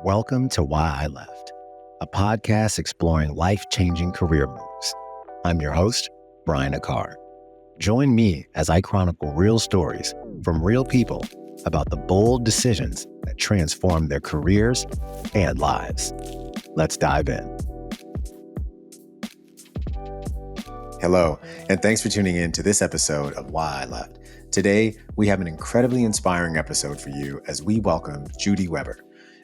Welcome to Why I Left, a podcast exploring life-changing career moves. I'm your host, Brian Aquart. Join me as I chronicle real stories from real people about the bold decisions that transform their careers and lives. Let's dive in. Hello, and thanks for tuning in to this episode of Why I Left. Today, we have an incredibly inspiring episode for you as we welcome Judy Weber.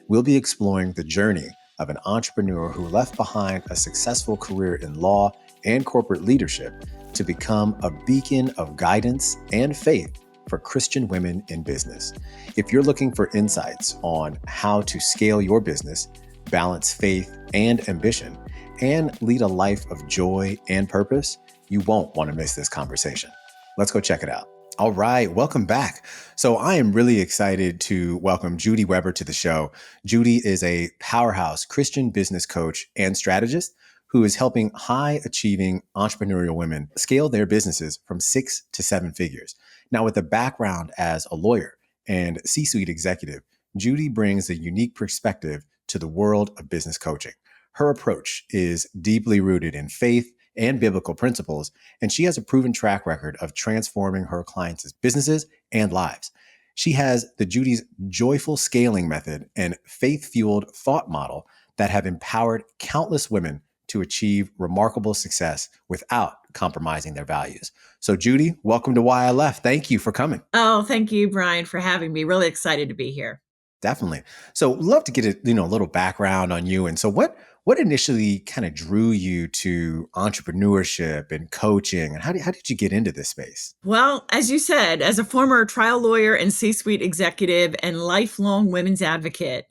We'll be exploring the journey of an entrepreneur who left behind a successful career in law and corporate leadership to become a beacon of guidance and faith for Christian women in business. If you're looking for insights on how to scale your business, balance faith and ambition, and lead a life of joy and purpose, you won't want to miss this conversation. Let's go check it out. All right, welcome back. So I am really excited to welcome Judy Weber to the show. Judy is a powerhouse Christian business coach and strategist who is helping high-achieving entrepreneurial women scale their businesses from 6 to 7 figures. Now, with a background as a lawyer and C-suite executive, Judy brings a unique perspective to the world of business coaching. Her approach is deeply rooted in faith and biblical principles, and she has a proven track record of transforming her clients' businesses and lives. She has the Judy's joyful scaling method and faith-fueled thought model that have empowered countless women to achieve remarkable success without compromising their values. So Judy, welcome to Why I Left. Thank you for coming. Oh, thank you, Brian, for having me. Really excited to be here. Definitely. So love to get a little background on you. And so what initially kind of drew you to entrepreneurship and coaching, and how did you get into this space? Well, as you said, as a former trial lawyer and C-suite executive and lifelong women's advocate,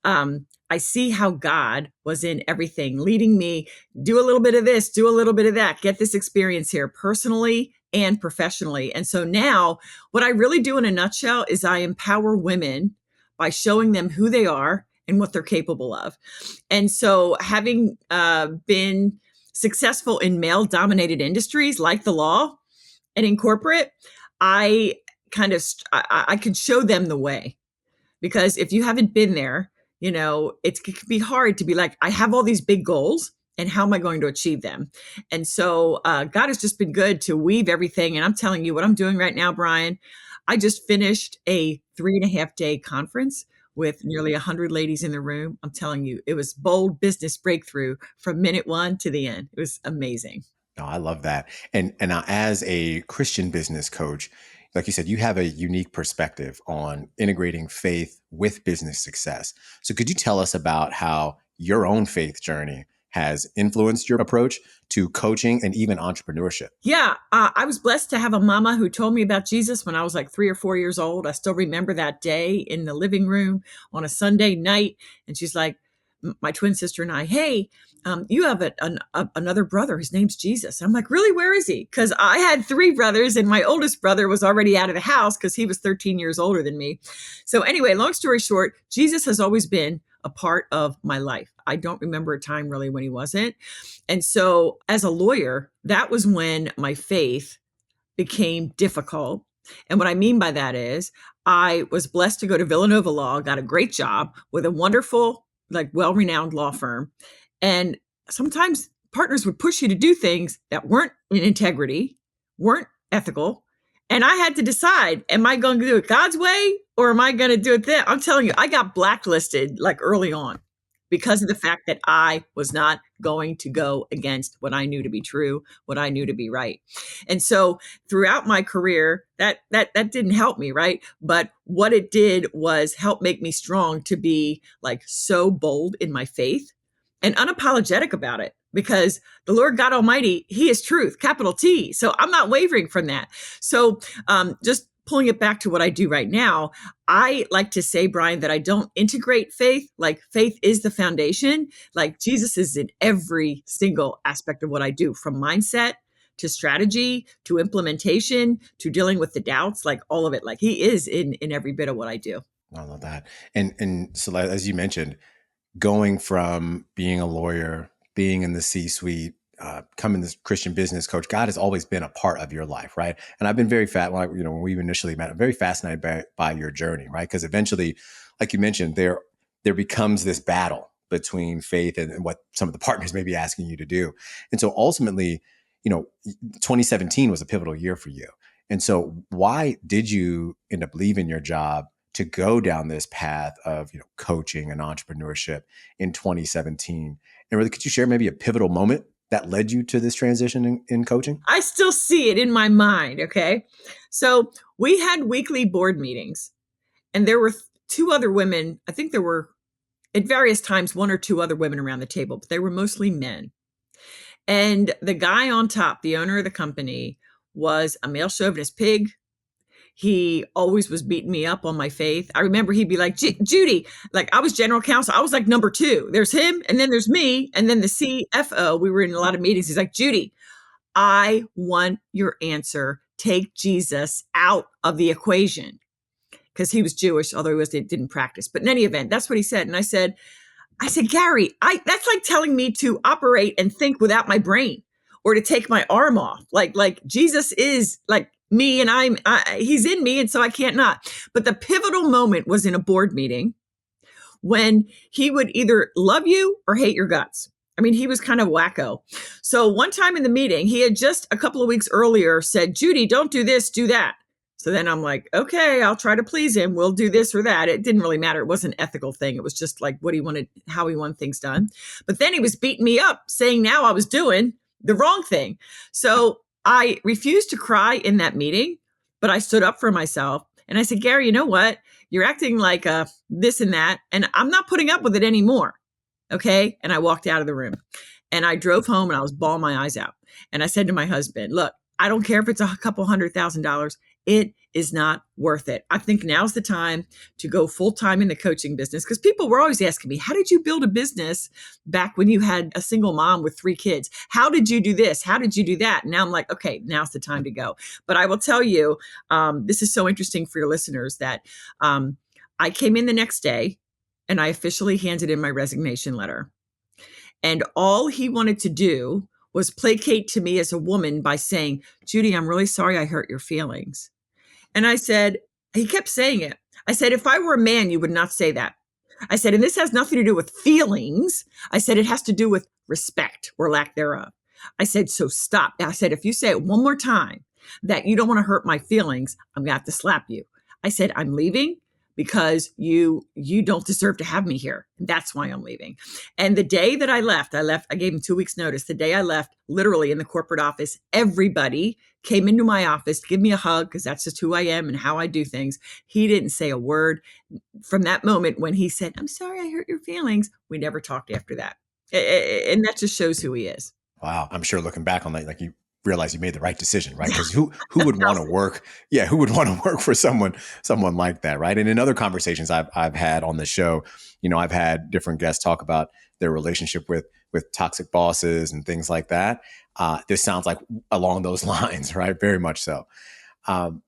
I see how God was in everything, leading me, do a little bit of this, do a little bit of that, get this experience here personally and professionally. And so now what I really do in a nutshell is I empower women by showing them who they are and what they're capable of. And so having been successful in male-dominated industries like the law and in corporate, I could show them the way. Because if you haven't been there, it can be hard to be like, I have all these big goals, and how am I going to achieve them? And so God has just been good to weave everything. And I'm telling you what I'm doing right now, Brian. I just finished a 3.5-day conference with nearly 100 ladies in the room. I'm telling you, it was bold business breakthrough from minute one to the end. It was amazing. Oh, I love that. And now as a Christian business coach, like you said, you have a unique perspective on integrating faith with business success. So could you tell us about how your own faith journey has influenced your approach to coaching and even entrepreneurship? Yeah, I was blessed to have a mama who told me about Jesus when I was like 3 or 4 years old. I still remember that day in the living room on a Sunday night. And she's like, my twin sister and I, hey, you have another brother. His name's Jesus. I'm like, really? Where is he? Because I had 3 brothers and my oldest brother was already out of the house because he was 13 years older than me. So anyway, long story short, Jesus has always been a part of my life. I don't remember a time really when he wasn't. And so as a lawyer, that was when my faith became difficult. And what I mean by that is I was blessed to go to Villanova Law, got a great job with a wonderful, well-renowned law firm. And sometimes partners would push you to do things that weren't in integrity, weren't ethical. And I had to decide, am I going to do it God's way or am I going to do it there? I'm telling you, I got blacklisted early on because of the fact that I was not going to go against what I knew to be true, what I knew to be right. And so throughout my career, that didn't help me, right? But what it did was help make me strong to be so bold in my faith and unapologetic about it. Because the Lord God Almighty, He is truth, capital T. So I'm not wavering from that. So just pulling it back to what I do right now, I like to say, Brian, that I don't integrate faith. Faith is the foundation. Jesus is in every single aspect of what I do, from mindset to strategy to implementation to dealing with the doubts, all of it. He is in every bit of what I do. I love that. And so as you mentioned, going from being a lawyer, being in the C-suite, coming this Christian business coach, God has always been a part of your life, right? And I've been very when we initially met, I'm very fascinated by your journey, right? Because eventually, like you mentioned, there there becomes this battle between faith and what some of the partners may be asking you to do. And so ultimately, 2017 was a pivotal year for you. And so why did you end up leaving your job to go down this path of, coaching and entrepreneurship in 2017? And really, could you share maybe a pivotal moment that led you to this transition in coaching? I still see it in my mind. Okay. So we had weekly board meetings, and there were two other women. I think there were at various times one or two other women around the table, but they were mostly men. And the guy on top, the owner of the company, was a male chauvinist pig. He always was beating me up on my faith. I remember he'd be like, Judy, like I was general counsel. I was like number two. There's him, and then there's me, and then the CFO. We were in a lot of meetings. He's like, Judy, I want your answer. Take Jesus out of the equation. Because he was Jewish, although he didn't practice. But in any event, that's what he said. And I said, Gary, that's like telling me to operate and think without my brain, or to take my arm off. Like Jesus is like me, and he's in me, and so I can't not. But the pivotal moment was in a board meeting when he would either love you or hate your guts. I mean, he was kind of wacko. So one time in the meeting, he had just a couple of weeks earlier said, Judy, don't do this, do that. So then I'm like, okay, I'll try to please him. We'll do this or that. It didn't really matter. It wasn't an ethical thing. It was just like what he wanted, how he wanted things done. But then he was beating me up, saying now I was doing the wrong thing. So I refused to cry in that meeting, but I stood up for myself. And I said, Gary, you know what? You're acting like this and that, and I'm not putting up with it anymore. Okay. And I walked out of the room, and I drove home, and I was bawling my eyes out. And I said to my husband, look, I don't care if it's a couple $100,000. It is not worth it. I think now's the time to go full time in the coaching business, because people were always asking me, how did you build a business back when you had a single mom with 3 kids? How did you do this? How did you do that? And now I'm like, okay, now's the time to go. But I will tell you, this is so interesting for your listeners that I came in the next day, and I officially handed in my resignation letter. And all he wanted to do was placate to me as a woman by saying, Judy, I'm really sorry I hurt your feelings. And I said, he kept saying it. I said, if I were a man, you would not say that. I said, and this has nothing to do with feelings. I said, it has to do with respect or lack thereof. I said, so stop. I said, if you say it one more time that you don't want to hurt my feelings, I'm going to have to slap you. I said, I'm leaving because you don't deserve to have me here. That's why I'm leaving. And the day that I left, I gave him 2 weeks notice. The day I left, literally in the corporate office, everybody came into my office to give me a hug, because that's just who I am and how I do things. He didn't say a word. From that moment when he said, I'm sorry I hurt your feelings, we never talked after that. And that just shows who he is. Wow. I'm sure looking back on that, like you realize you made the right decision, right? Because who would want to work? Yeah, who would want to work for someone like that, right? And in other conversations I've had on the show, I've had different guests talk about their relationship with toxic bosses and things like that. This sounds like along those lines, right? Very much so. And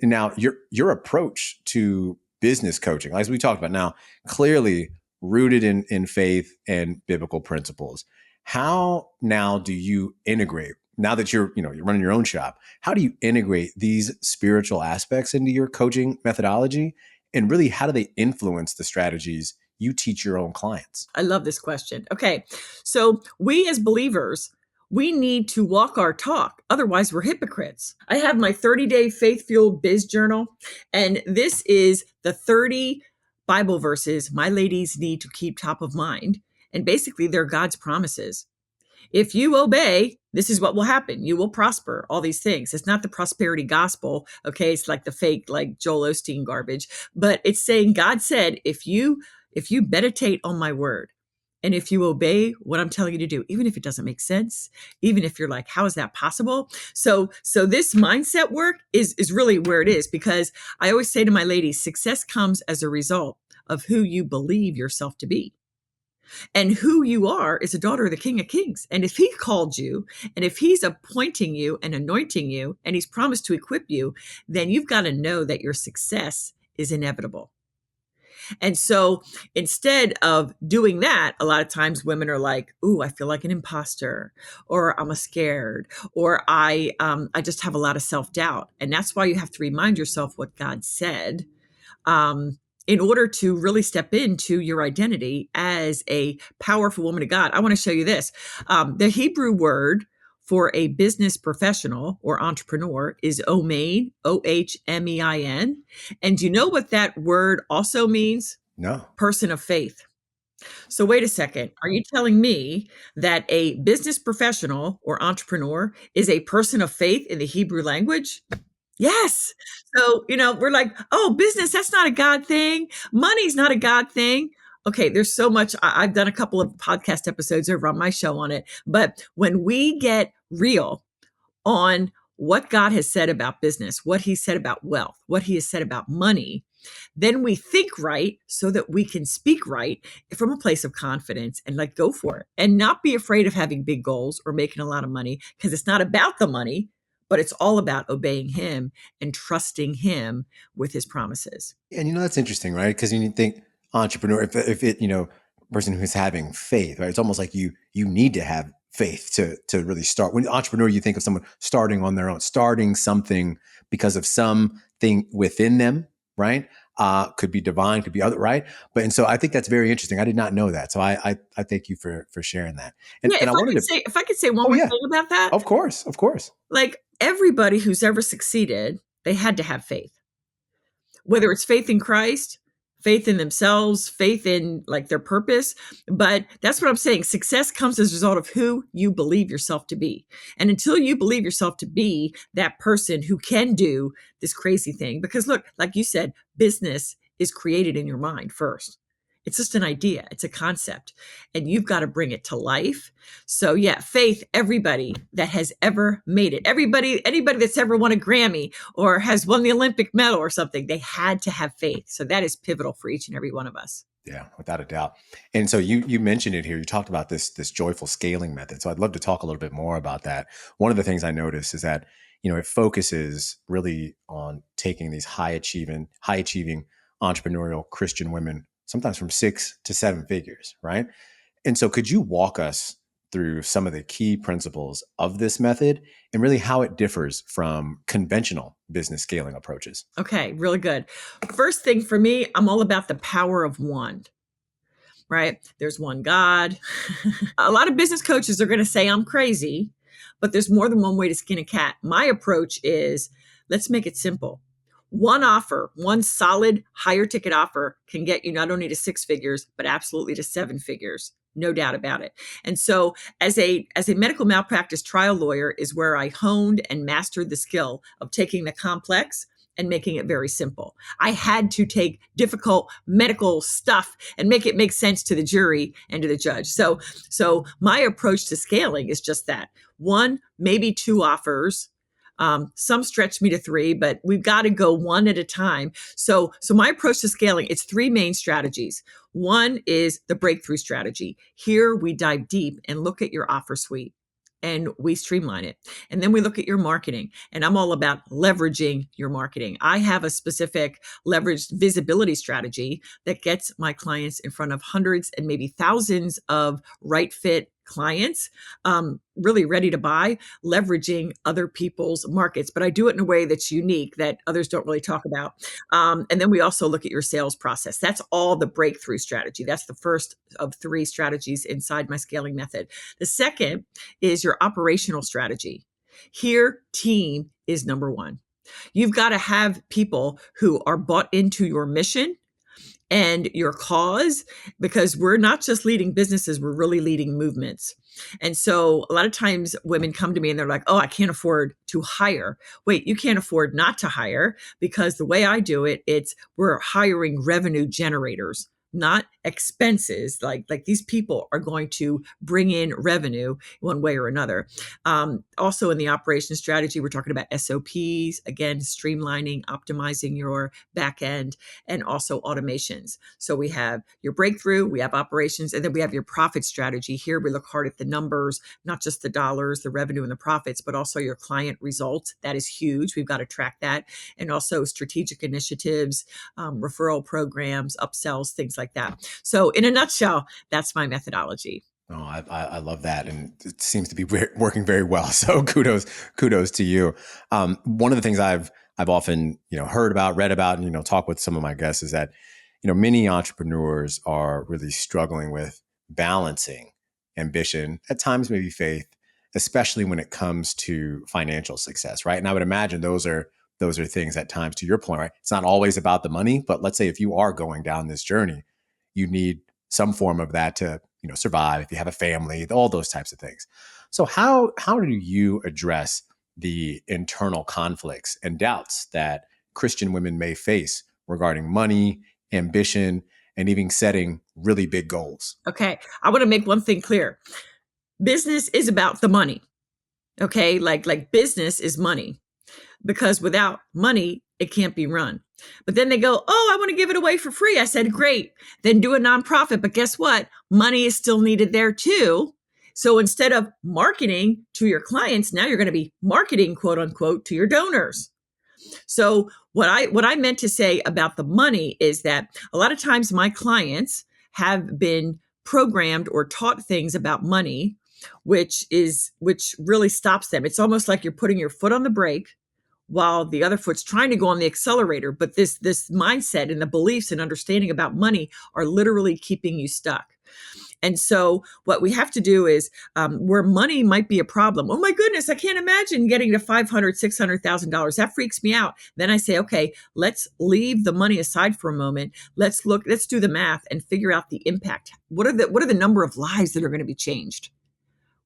now your approach to business coaching, as we talked about now, clearly rooted in faith and biblical principles. How now do you integrate? Now that you're running your own shop, how do you integrate these spiritual aspects into your coaching methodology? And really, how do they influence the strategies you teach your own clients? I love this question. Okay. So we as believers, we need to walk our talk. Otherwise, we're hypocrites. I have my 30-day faith-fueled biz journal, and this is the 30 Bible verses my ladies need to keep top of mind. And basically, they're God's promises. If you obey, this is what will happen. You will prosper, all these things. It's not the prosperity gospel. Okay. It's like the fake, like Joel Osteen garbage, but it's saying God said, if you meditate on my word, and if you obey what I'm telling you to do, even if it doesn't make sense, even if you're like, how is that possible? So this mindset work is really where it is, because I always say to my ladies, success comes as a result of who you believe yourself to be. And who you are is a daughter of the King of Kings. And if he called you, and if he's appointing you and anointing you, and he's promised to equip you, then you've got to know that your success is inevitable. And so instead of doing that, a lot of times women are like, ooh, I feel like an imposter, or I'm scared, or I just have a lot of self-doubt. And that's why you have to remind yourself what God said. in order to really step into your identity as a powerful woman of God. I want to show you this. The Hebrew word for a business professional or entrepreneur is Ohmein, Ohmein. And do you know what that word also means? No. Person of faith. So wait a second. Are you telling me that a business professional or entrepreneur is a person of faith in the Hebrew language? Yes. So, we're like, oh, business, that's not a God thing. Money's not a God thing. Okay, there's so much. I've done a couple of podcast episodes over on my show on it. But when we get real on what God has said about business, what he said about wealth, what he has said about money, then we think right so that we can speak right from a place of confidence and like go for it and not be afraid of having big goals or making a lot of money, because it's not about the money, but it's all about obeying him and trusting him with his promises. And that's interesting, right? Because you think entrepreneur, if it, person who's having faith, right? It's almost like you need to have faith to really start. When entrepreneur, you think of someone starting on their own, starting something because of something within them, right? Could be divine, could be other, right? And so I think that's very interesting. I did not know that. So I thank you for sharing that. And, yeah, and if I could say one more thing about that. Of course. Like everybody who's ever succeeded, they had to have faith. Whether it's faith in Christ, faith in themselves, faith in like their purpose. But that's what I'm saying. Success comes as a result of who you believe yourself to be. And until you believe yourself to be that person who can do this crazy thing, because look, like you said, business is created in your mind first. It's just an idea. It's a concept, and you've got to bring it to life. So yeah, faith, everybody that has ever made it, anybody that's ever won a Grammy or has won the Olympic medal or something, they had to have faith. So that is pivotal for each and every one of us. Yeah, without a doubt. And so you mentioned it here. You talked about this joyful scaling method. So I'd love to talk a little bit more about that. One of the things I noticed is that, it focuses really on taking these high achieving entrepreneurial Christian women, sometimes from 6 to 7 figures, right? And so could you walk us through some of the key principles of this method and really how it differs from conventional business scaling approaches? Okay, really good. First thing for me, I'm all about the power of one, right? There's one God. A lot of business coaches are going to say I'm crazy, but there's more than one way to skin a cat. My approach is let's make it simple. One offer, one solid higher ticket offer can get you not only to 6 figures, but absolutely to 7 figures. No doubt about it. And so as a medical malpractice trial lawyer is where I honed and mastered the skill of taking the complex and making it very simple. I had to take difficult medical stuff and make it make sense to the jury and to the judge. So my approach to scaling is just that. 1, maybe 2 offers. Some stretch me to 3, but we've got to go one at a time. So my approach to scaling, it's 3 main strategies. 1 is the breakthrough strategy. Here we dive deep and look at your offer suite and we streamline it. And then we look at your marketing, and I'm all about leveraging your marketing. I have a specific leveraged visibility strategy that gets my clients in front of hundreds and maybe thousands of right fit clients, really ready to buy, leveraging other people's markets. But I do it in a way that's unique that others don't really talk about. And then we also look at your sales process. That's all the breakthrough strategy. That's the first of 3 strategies inside my scaling method. The second is your operational strategy. Here, team is number 1. You've got to have people who are bought into your mission and your cause, because we're not just leading businesses, we're really leading movements. And so a lot of times women come to me and they're like, oh, I can't afford to hire. Wait, you can't afford not to hire, because the way I do it, we're hiring revenue generators, not expenses. Like these people are going to bring in revenue one way or another. Also in the operations strategy, we're talking about SOPs, again, streamlining, optimizing your back end, and also automations. So we have your breakthrough, we have operations, and then we have your profit strategy. Here we look hard at the numbers, not just the dollars, the revenue and the profits, but also your client results. That is huge. We've got to track that. And also strategic initiatives, referral programs, upsells, things like that. So in a nutshell, that's my methodology. Oh, I love that. And it seems to be working very well. So kudos to you. One of the things I've often, heard about, read about, and, talk with some of my guests is that, many entrepreneurs are really struggling with balancing ambition, at times maybe faith, especially when it comes to financial success, right? And I would imagine those are things at times, to your point, right? It's not always about the money, but let's say if you are going down this journey, you need some form of that to, survive. If you have a family, all those types of things. So how do you address the internal conflicts and doubts that Christian women may face regarding money, ambition, and even setting really big goals? Okay. I want to make one thing clear. Business is about the money. Okay. Like business is money, because without money, it can't be run. But then they go, oh, I want to give it away for free. I said, great. Then do a nonprofit. But guess what? Money is still needed there too. So instead of marketing to your clients, now you're going to be marketing, quote unquote, to your donors. So what I meant to say about the money is that a lot of times my clients have been programmed or taught things about money, which really stops them. It's almost like you're putting your foot on the brake while the other foot's trying to go on the accelerator. But this mindset and the beliefs and understanding about money are literally keeping you stuck. And so what we have to do is where money might be a problem. Oh my goodness, I can't imagine getting to $500,000, $600,000. That freaks me out. Then I say, okay, let's leave the money aside for a moment. Let's do the math and figure out the impact. What are the number of lives that are going to be changed?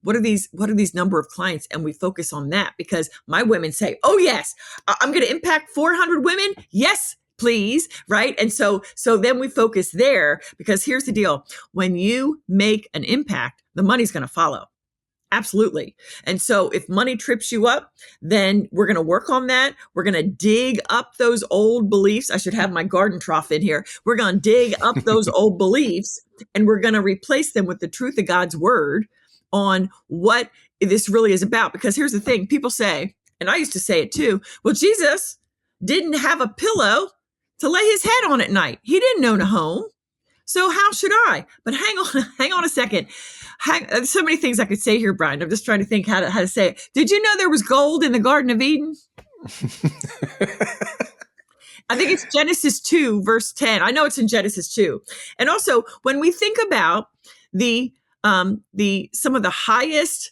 What are these number of clients? And we focus on that, because my women say, oh yes, I'm going to impact 400 women. Yes, please. Right. And so then we focus there, because here's the deal. When you make an impact, the money's going to follow. Absolutely. And so if money trips you up, then we're going to work on that. We're going to dig up those old beliefs. I should have my garden trough in here. We're going to dig up those old beliefs, and we're going to replace them with the truth of God's word on what this really is about. Because here's the thing, people say, and I used to say it too, well, Jesus didn't have a pillow to lay his head on at night. He didn't own a home. So how should I? But hang on a second. There's so many things I could say here, Brian. I'm just trying to think how to say it. Did you know there was gold in the Garden of Eden? I think it's Genesis 2, verse 10. I know it's in Genesis 2. And also, when we think about some of the highest,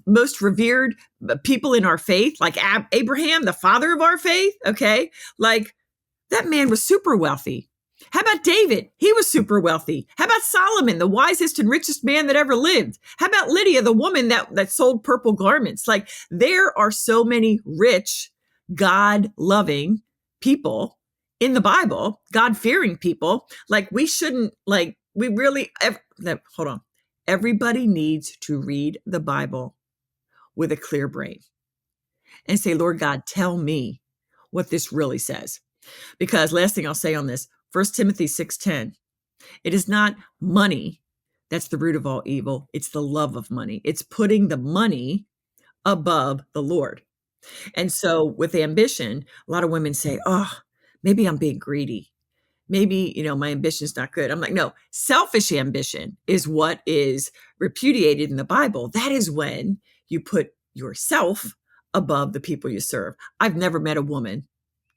most revered people in our faith, like Abraham, the father of our faith. Okay. Like that man was super wealthy. How about David? He was super wealthy. How about Solomon, the wisest and richest man that ever lived? How about Lydia, the woman that sold purple garments? Like there are so many rich, God-loving people in the Bible, God-fearing people. Like we shouldn't, like we really, hold on. Everybody needs to read the Bible with a clear brain and say, Lord God, tell me what this really says. Because last thing I'll say on this, 1 Timothy 6:10, it is not money that's the root of all evil. It's the love of money. It's putting the money above the Lord. And so with ambition, a lot of women say, oh, maybe I'm being greedy. Maybe, my ambition's not good. I'm like, no, selfish ambition is what is repudiated in the Bible. That is when you put yourself above the people you serve. I've never met a woman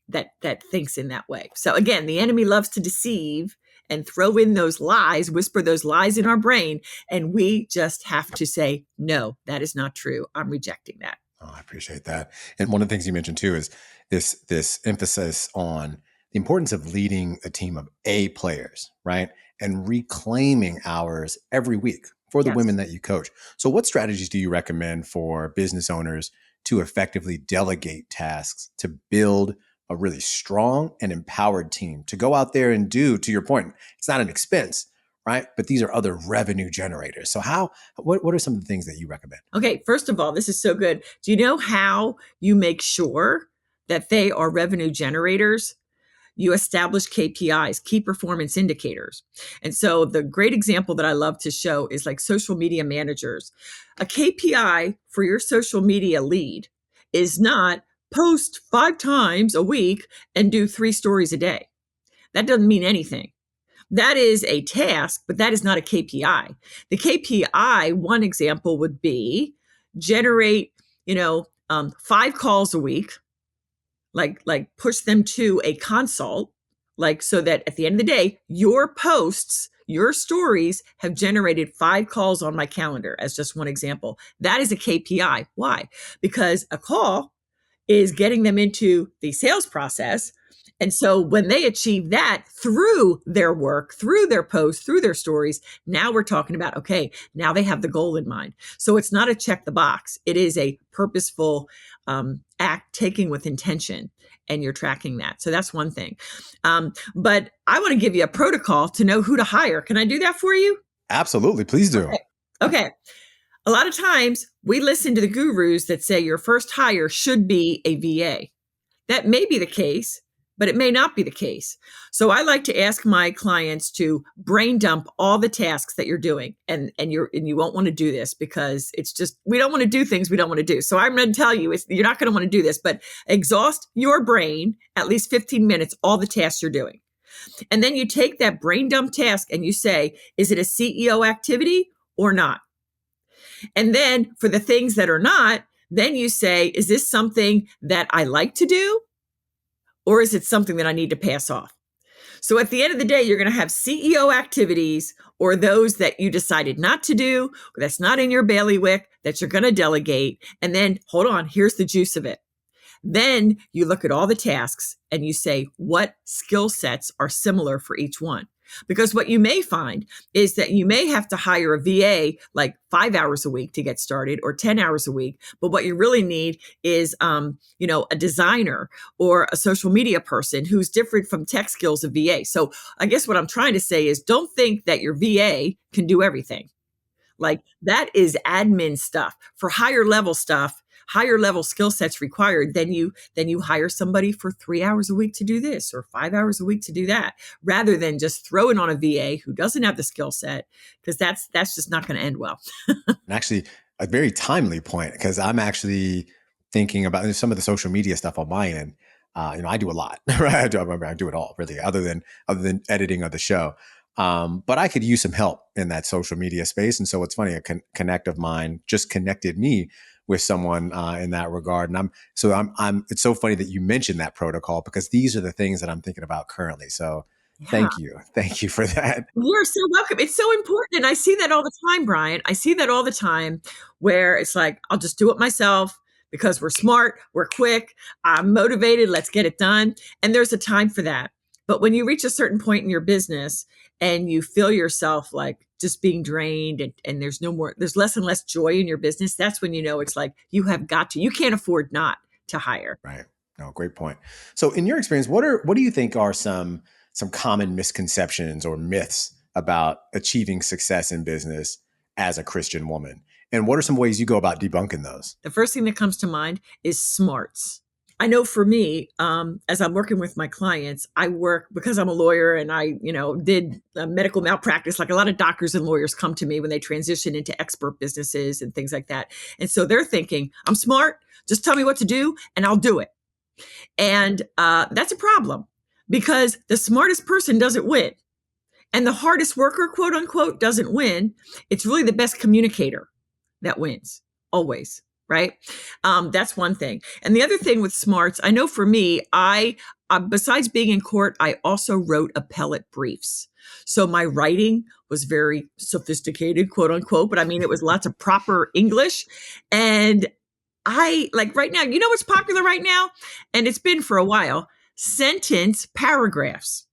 that thinks in that way. So again, the enemy loves to deceive and throw in those lies, whisper those lies in our brain. And we just have to say, no, that is not true. I'm rejecting that. Oh, I appreciate that. And one of the things you mentioned too is this emphasis on the importance of leading a team of A players, right? And reclaiming hours every week for the women that you coach. So what strategies do you recommend for business owners to effectively delegate tasks to build a really strong and empowered team to go out there and do, to your point, it's not an expense, right? But these are other revenue generators. So what are some of the things that you recommend? Okay, first of all, this is so good. Do you know how you make sure that they are revenue generators? You establish KPIs, key performance indicators. And so the great example that I love to show is like social media managers. A KPI for your social media lead is not post 5 times a week and do 3 stories a day. That doesn't mean anything. That is a task, but that is not a KPI. The KPI, one example would be generate, 5 calls a week, like push them to a consult Like, so that at the end of the day, your posts, your stories have generated 5 calls on my calendar, as just one example. That is a KPI. Why? Because a call is getting them into the sales process. And so when they achieve that through their work, through their posts, through their stories, now we're talking about, okay, now they have the goal in mind. So it's not a check the box. It is a purposeful act taking with intention, and you're tracking that. So that's one thing. But I want to give you a protocol to know who to hire. Can I do that for you? Absolutely. Please do. Okay. A lot of times we listen to the gurus that say your first hire should be a VA. That may be the case, but it may not be the case. So I like to ask my clients to brain dump all the tasks that you're doing. And you won't want to do this because it's just, we don't want to do things we don't want to do. So I'm going to tell you, you're not going to want to do this, but exhaust your brain at least 15 minutes, all the tasks you're doing. And then you take that brain dump task and you say, is it a CEO activity or not? And then for the things that are not, then you say, is this something that I like to do? Or is it something that I need to pass off? So at the end of the day, you're going to have CEO activities or those that you decided not to do, or that's not in your bailiwick, that you're going to delegate. And then hold on, here's the juice of it. Then you look at all the tasks and you say, what skill sets are similar for each one? Because what you may find is that you may have to hire a VA like 5 hours a week to get started or 10 hours a week. But what you really need is, a designer or a social media person who's different from tech skills of VA. So I guess what I'm trying to say is don't think that your VA can do everything. Like that is admin stuff. For higher level stuff, higher level skill sets required, then you hire somebody for 3 hours a week to do this or 5 hours a week to do that, rather than just throw it on a VA who doesn't have the skill set, because that's just not going to end well. And actually, a very timely point, because I'm actually thinking about some of the social media stuff on my end. I do a lot, right? I do it all really, other than editing of the show. But I could use some help in that social media space. And so it's funny, a connect of mine just connected me with someone in that regard. And it's so funny that you mentioned that protocol, because these are the things that I'm thinking about currently. So Yeah. Thank you for that. You're so welcome. It's so important. And I see that all the time, Brian. I see that all the time where it's like, I'll just do it myself because we're smart, we're quick, I'm motivated, let's get it done. And there's a time for that. But when you reach a certain point in your business and you feel yourself like just being drained and there's less and less joy in your business, that's when you know it's like you can't afford not to hire. Right. No, great point. So in your experience, what do you think are some common misconceptions or myths about achieving success in business as a Christian woman? And what are some ways you go about debunking those? The first thing that comes to mind is smarts. I know for me, as I'm working with my clients, I work because I'm a lawyer and I, did medical malpractice. Like a lot of doctors and lawyers come to me when they transition into expert businesses and things like that. And so they're thinking, I'm smart, just tell me what to do and I'll do it. And that's a problem because the smartest person doesn't win. And the hardest worker, quote unquote, doesn't win. It's really the best communicator that wins, always. Right? That's one thing. And the other thing with smarts, I know for me, I besides being in court, I also wrote appellate briefs. So my writing was very sophisticated, quote unquote, but I mean, it was lots of proper English. And I like right now, you know what's popular right now? And it's been for a while, sentence paragraphs.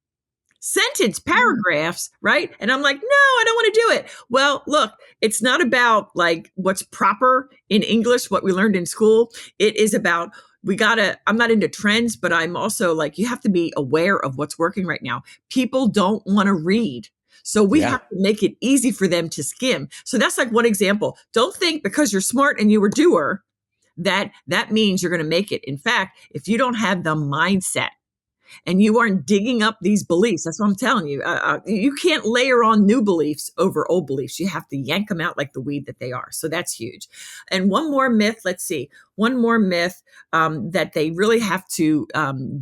Right? And I'm like, no, I don't want to do it. Well, look, it's not about like what's proper in English, what we learned in school. It is about, I'm not into trends, but I'm also like, you have to be aware of what's working right now. People don't want to read. So we have to make it easy for them to skim. So that's like one example. Don't think because you're smart and you're a doer that means you're going to make it. In fact, if you don't have the mindset, and you aren't digging up these beliefs, that's what I'm telling you. You can't layer on new beliefs over old beliefs. You have to yank them out like the weed that they are. So that's huge. And one more myth, let's see. One more myth that they really have to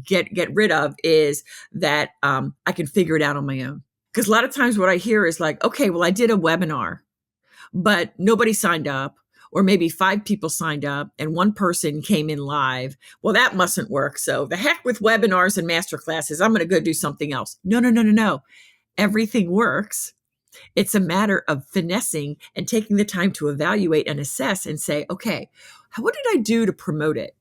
get rid of is that I can figure it out on my own. Because a lot of times what I hear is like, okay, well, I did a webinar, but nobody signed up. or maybe 5 people signed up and 1 person came in live. Well, that mustn't work. So the heck with webinars and master classes. I'm going to go do something else. No, no, no, no, no. Everything works. It's a matter of finessing and taking the time to evaluate and assess and say, okay, what did I do to promote it?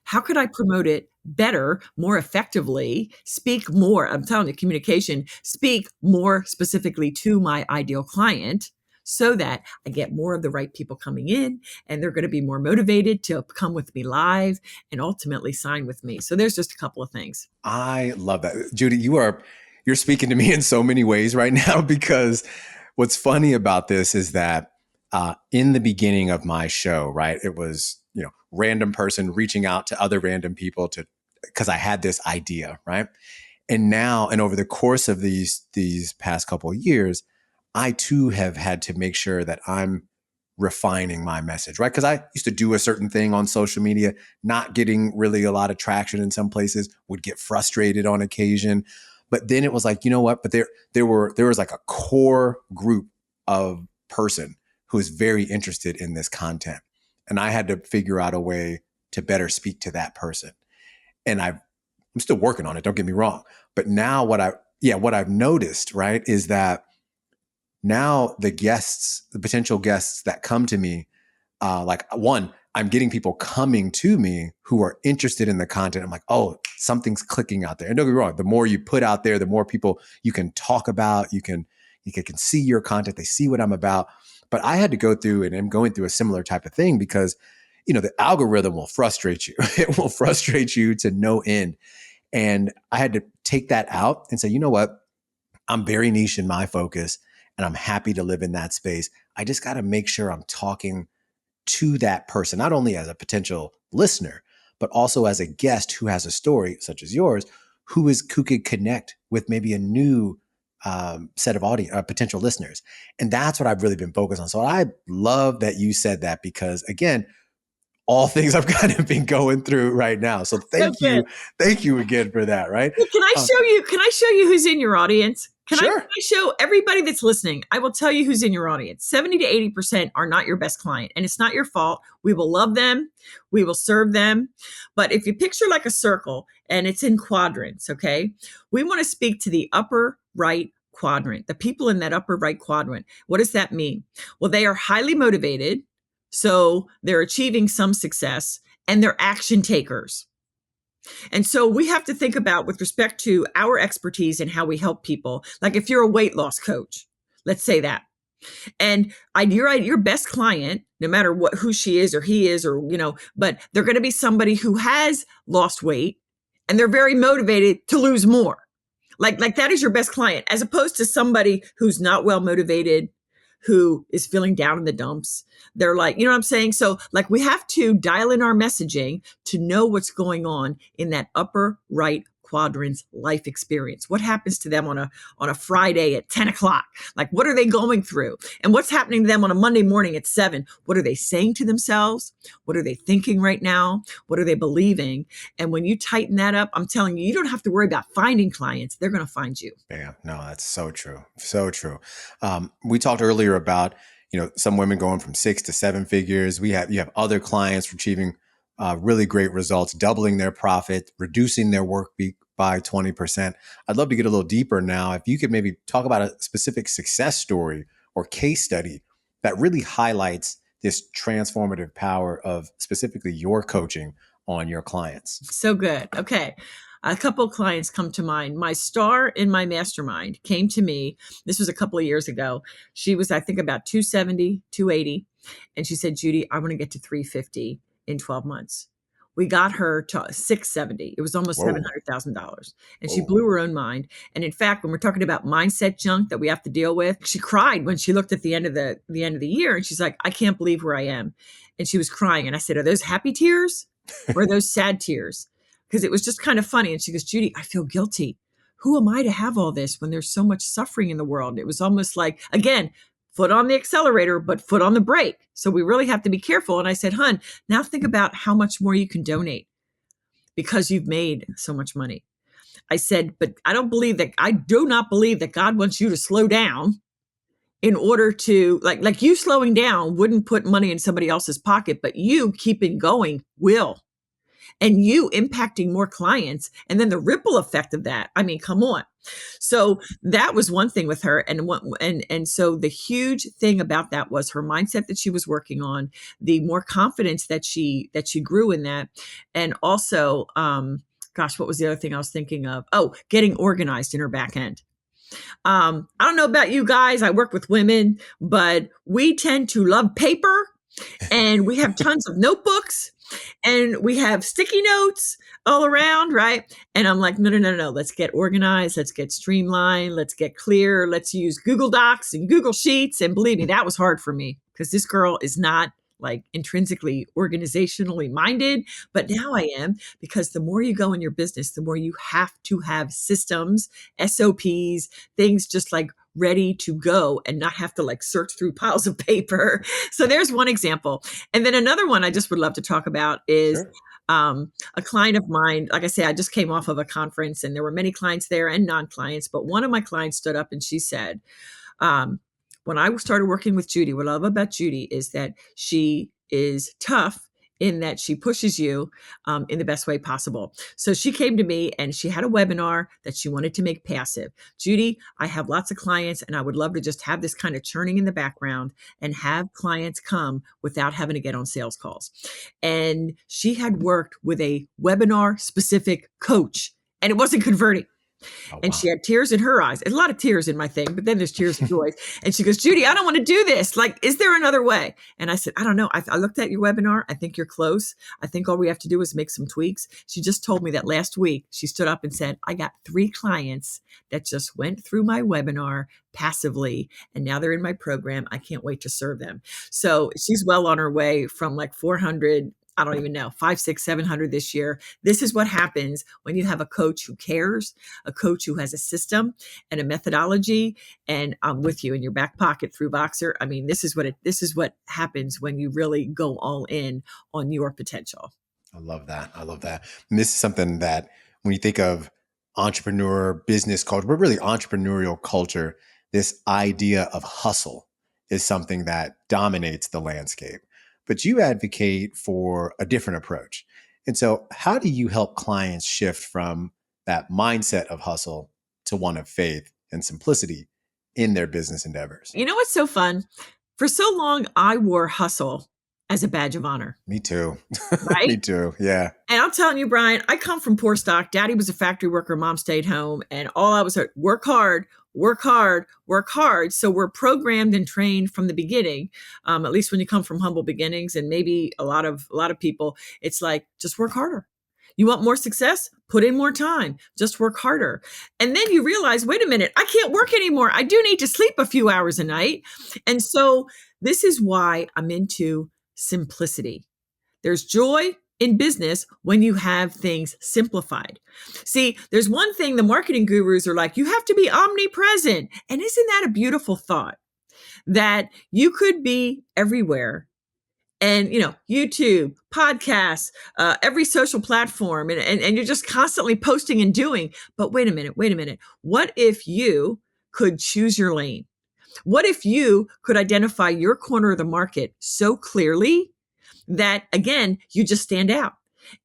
How could I promote it better, more effectively, speak more? I'm telling you, communication, speak more specifically to my ideal client so that I get more of the right people coming in and they're going to be more motivated to come with me live and ultimately sign with me. So there's just a couple of things. I love that. Judy, you're speaking to me in so many ways right now, because what's funny about this is that in the beginning of my show, right, it was, random person reaching out to other random people because I had this idea, right? And now, and over the course of these past couple of years, I too have had to make sure that I'm refining my message, right? Because I used to do a certain thing on social media, not getting really a lot of traction in some places, would get frustrated on occasion. But then it was like, you know what? But there was like a core group of person who is very interested in this content. And I had to figure out a way to better speak to that person. And I'm still working on it, don't get me wrong. But now what I've noticed, right, is that now the potential guests that come to me, I'm getting people coming to me who are interested in the content. I'm like, oh, something's clicking out there. And don't get me wrong, the more you put out there, the more people you can talk about, you can see your content, they see what I'm about. But I had to go through, and I'm going through a similar type of thing, because, the algorithm will frustrate you. It will frustrate you to no end. And I had to take that out and say, you know what? I'm very niche in my focus, and I'm happy to live in that space. I just got to make sure I'm talking to that person, not only as a potential listener, but also as a guest who has a story such as yours, who could connect with maybe a new set of potential listeners. And that's what I've really been focused on. So I love that you said that, because again, all things I've kind of been going through right now. So thank you again for that. Right? Hey, can I show you who's in your audience? Can Sure. I show everybody that's listening? I will tell you who's in your audience. 70 to 80% are not your best client, and it's not your fault. We will love them. We will serve them. But if you picture like a circle and it's in quadrants, okay, we want to speak to the upper right quadrant, the people in that upper right quadrant. What does that mean? Well, they are highly motivated. So they're achieving some success, and they're action takers. And so we have to think about, with respect to our expertise and how we help people, like if you're a weight loss coach, let's say that, and your best client, no matter who she is or he is, or, but they're going to be somebody who has lost weight and they're very motivated to lose more. Like that is your best client, as opposed to somebody who's not well motivated, who is feeling down in the dumps. They're like, you know what I'm saying? So like we have to dial in our messaging to know what's going on in that upper right quadrant's life experience. What happens to them on a Friday at 10 o'clock? Like, what are they going through? And what's happening to them on a Monday morning at 7? What are they saying to themselves? What are they thinking right now? What are they believing? And when you tighten that up, I'm telling you, you don't have to worry about finding clients. They're going to find you. Yeah, no, that's so true. So true. We talked earlier about, some women going from 6 to 7 figures. You have other clients achieving really great results, doubling their profit, reducing their work week by 20%. I'd love to get a little deeper now. If you could maybe talk about a specific success story or case study that really highlights this transformative power of specifically your coaching on your clients. So good. Okay. A couple of clients come to mind. My star in my mastermind came to me. This was a couple of years ago. She was, I think, about 270, 280. And she said, Judy, I want to get to 350 in 12 months. We got her to 670. It was almost $700,000. And she blew her own mind. And in fact, when we're talking about mindset junk that we have to deal with, she cried when she looked at the end of the year. And she's like, I can't believe where I am. And she was crying. And I said, are those happy tears or are those sad tears? Because it was just kind of funny. And she goes, Judy, I feel guilty. Who am I to have all this when there's so much suffering in the world? It was almost like, again, foot on the accelerator, but foot on the brake. So we really have to be careful. And I said, hun, now think about how much more you can donate because you've made so much money. I said, but I do not believe that God wants you to slow down in order to like you slowing down wouldn't put money in somebody else's pocket, but you keeping going will. And you impacting more clients, and then the ripple effect of that. I mean, come on. So that was one thing with her, and so the huge thing about that was her mindset that she was working on, the more confidence that she grew in that, and also, gosh, what was the other thing I was thinking of? Oh, getting organized in her back end. I don't know about you guys. I work with women, but we tend to love paper, and we have tons of notebooks, and we have sticky notes all around, right? And I'm like, no, no, no, no. Let's get organized. Let's get streamlined. Let's get clear. Let's use Google Docs and Google Sheets. And believe me, that was hard for me because this girl is not like intrinsically organizationally minded. But now I am, because the more you go in your business, the more you have to have systems, SOPs, things just like ready to go and not have to like search through piles of paper. So there's one example. And then another one I just would love to talk about is Sure. a client of mine. Like I say, I just came off of a conference and there were many clients there and non-clients, but one of my clients stood up and she said, um, when I started working with Judy, what I love about Judy is that she is tough in that she pushes you in the best way possible. So she came to me and she had a webinar that she wanted to make passive. Judy, I have lots of clients and I would love to just have this kind of churning in the background and have clients come without having to get on sales calls. And she had worked with a webinar specific coach and it wasn't converting. Oh, And wow. she had tears in her eyes. There's a lot of tears in my thing, but then there's tears of joy. And she goes, Judy, I don't want to do this. Like, is there another way? And I said, I don't know. I looked at your webinar. I think you're close. I think all we have to do is make some tweaks. She just told me that last week she stood up and said, I got 3 clients that just went through my webinar passively, and now they're in my program. I can't wait to serve them. So she's well on her way from like 400. I don't even know, 5, 6, 700 this year. This is what happens when you have a coach who cares, a coach who has a system and a methodology, and I'm with you in your back pocket through Voxer. I mean, this is what happens when you really go all in on your potential. I love that. I love that. And this is something that when you think of entrepreneur business culture, but really entrepreneurial culture, this idea of hustle is something that dominates the landscape. But you advocate for a different approach. And so, how do you help clients shift from that mindset of hustle to one of faith and simplicity in their business endeavors? You know what's so fun? For so long, I wore hustle as a badge of honor, Me too. Me right? too. Yeah. And I'm telling you, Brian, I come from poor stock. Daddy was a factory worker. Mom stayed home. And all I was work hard, work hard, work hard. So we're programmed and trained from the beginning, at least when you come from humble beginnings. And maybe a lot of people, it's like, just work harder. You want more success? Put in more time. Just work harder. And then you realize, wait a minute, I can't work anymore. I do need to sleep a few hours a night. And so this is why I'm into simplicity. There's joy in business when you have things simplified. See, there's one thing the marketing gurus are like, you have to be omnipresent. And isn't that a beautiful thought? That you could be everywhere and, YouTube, podcasts, every social platform, and you're just constantly posting and doing. But wait a minute. What if you could choose your lane? What if you could identify your corner of the market so clearly that, again, you just stand out?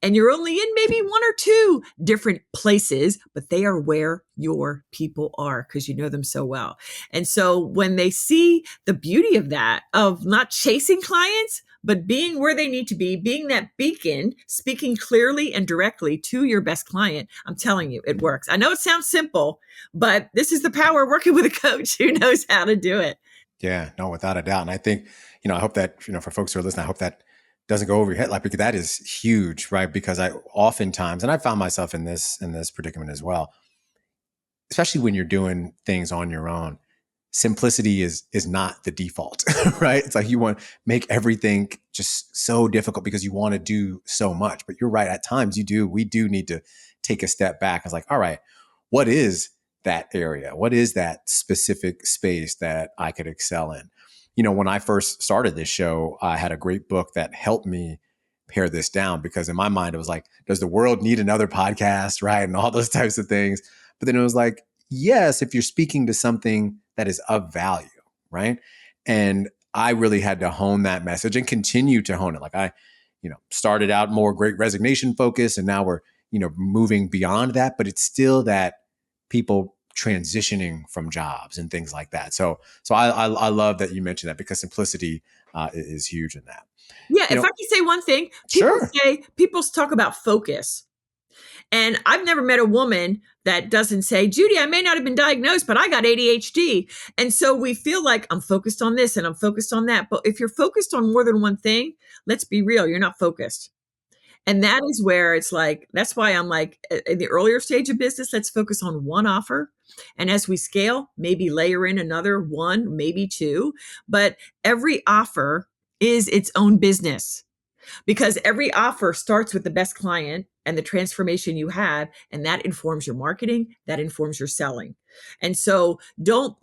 And you're only in maybe 1 or 2 different places, but they are where your people are because you know them so well. And so when they see the beauty of that, of not chasing clients, but being where they need to be, being that beacon, speaking clearly and directly to your best client, I'm telling you, it works. I know it sounds simple, but this is the power of working with a coach who knows how to do it. Yeah, no, without a doubt. And I think, I hope that, for folks who are listening, I hope that doesn't go over your head, like, because that is huge, right? Because I oftentimes, and I found myself in this predicament as well, especially when you're doing things on your own, simplicity is not the default, right? It's like you want to make everything just so difficult because you want to do so much. But you're right, at times we do need to take a step back. It's like, all right, what is that area? What is that specific space that I could excel in? When I first started this show, I had a great book that helped me pare this down, because in my mind, it was like, does the world need another podcast, right? And all those types of things. But then it was like, yes, if you're speaking to something that is of value, right? And I really had to hone that message and continue to hone it. Like I, started out more great resignation focus, and now we're, moving beyond that, but it's still that people transitioning from jobs and things like that. So I love that you mentioned that, because simplicity is huge in that. Yeah, You if I know, can say one thing, sure. people talk about focus. And I've never met a woman that doesn't say, Judy, I may not have been diagnosed, but I got ADHD. And so we feel like I'm focused on this and I'm focused on that. But if you're focused on more than one thing, let's be real, you're not focused. And that is where it's like, that's why I'm like, in the earlier stage of business, let's focus on one offer. And as we scale, maybe layer in another one, maybe two. But every offer is its own business, because every offer starts with the best client and the transformation you have, and that informs your marketing, that informs your selling. And so don't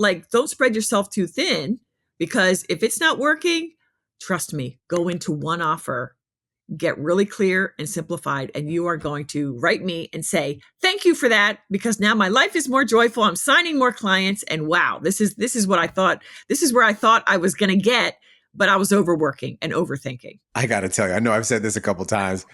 spread yourself too thin, because if it's not working, trust me, go into one offer, get really clear and simplified, and you are going to write me and say thank you for that, because now my life is more joyful, I'm signing more clients, and wow, this is what I thought, this is where I thought I was going to get, but I was overworking and overthinking. I got to tell you, I know I've said this a couple times.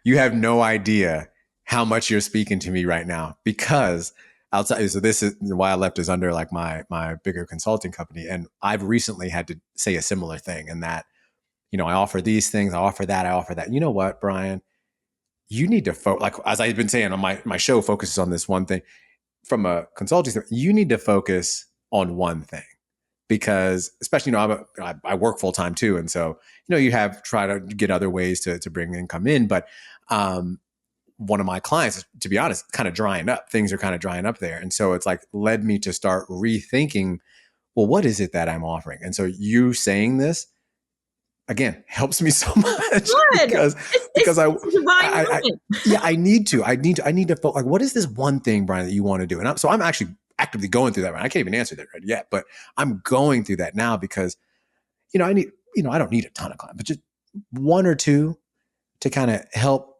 You have no idea how much you're speaking to me right now, because outside, so this is why I left is under like my bigger consulting company. And I've recently had to say a similar thing, and that, I offer these things, I offer that, I offer that. You know what, Brian? You need to like, as I've been saying on my show focuses on this one thing. From a consulting standpoint, you need to focus on one thing, because especially, I work full time too. And so, you have try to get other ways to bring income in. But one of my clients, to be honest, kind of drying up. Things are kind of drying up there. And so it's like led me to start rethinking, well, what is it that I'm offering? And so you saying this, again, helps me so much. Good. because I need to focus. Like, what is this one thing, Brian, that you want to do? And I'm actually actively going through that right. I can't even answer that right yet, but I'm going through that now, because, I need, I don't need a ton of clients, but just one or two to kind of help,